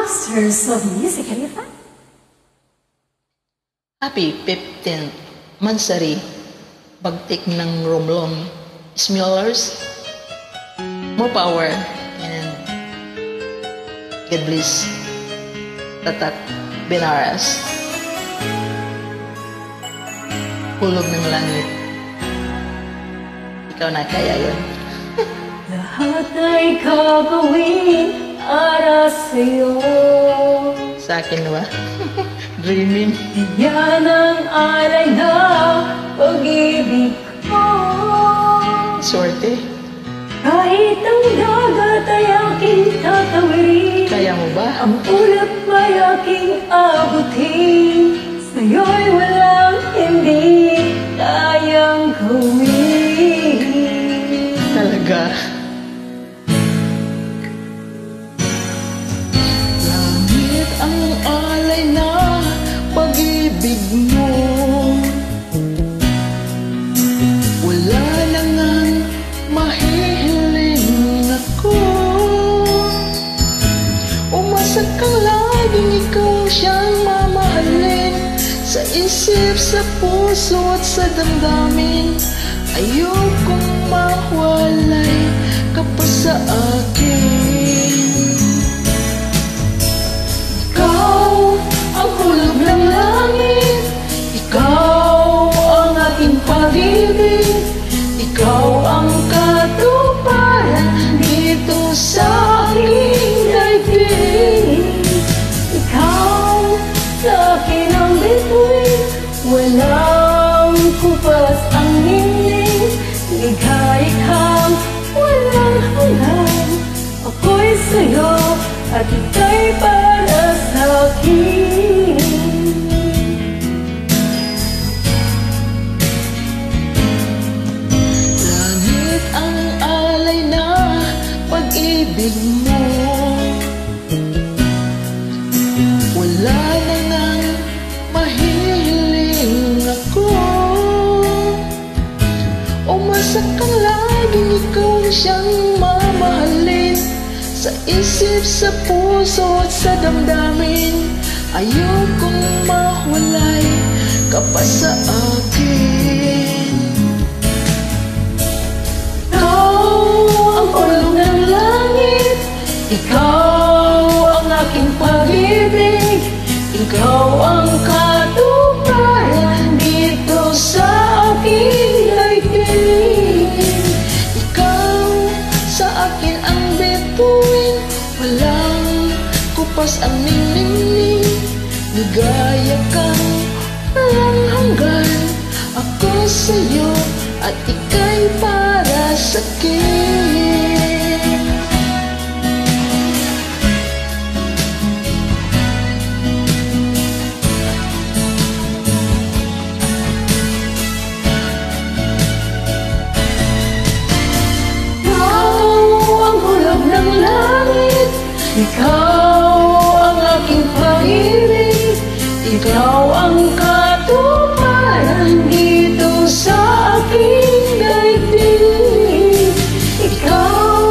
Masters of Music, Khalifa. Happy 15th Mansari, Bagtik ng Romlon, Smellers, more power, and God bless Tatat Benaras, hulog ng langit, ikaw na kaya yun. Lahat ay gagawin para sa'yo. Sa akin ba? Dreaming. Yan ang alay na pag-ibig ko. Swerte. Kahit ang dagat ay aking tatawirin, Kaya mo ba? ang ulap ay aking abutin. Sa'yo'y walang hindi kayang gawin. Talaga. Langit ang alay na pag-ibig mo. Wala na ngang mahihiling ako. Umasa kang laging ikaw siyang mamahalin. Sa isip, sa puso at sa damdamin, ayokong mawalay ka pa sa akin. Ikaw ang hulog ng langit, ikaw ang aking pag-ibig, ikaw ang katuparan dito sa aking daigdig. Ikaw sa akin ang bituin, walang kupas ang ningning, ligha'y walang hanggan. Ako'y sa'yo at ika'y para sa'kin. Langit ang alay na pag-ibig mo. Wala na nang mahihiling ako. Umasa kang laging ikaw siyang mamahalin. Sa isip, sa puso at sa damdamin, ayokong mawalay ka pa sa akin. Ikaw ang ulong ng langit, ikaw ang aking pag-ibig, ikaw ang katuparan dito sa aking daigdig. Ikaw sa akin ang bituin, walang kupas ang ningning, ligaya kang walang hanggan. Ako sa'yo at ika'y para sa'kin. Ikaw ang aking pag-ibig, ikaw ang katuparan dito sa aking daigdig. Ikaw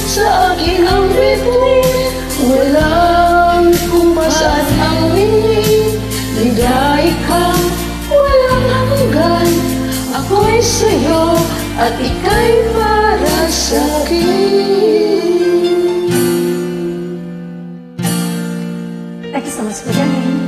sa akin ang bituin, walang kumpasan ang ningning, ligay kang walang hanggan. Ako'y sa'yo at ika'y para sa'kin. Thank you so much for joining.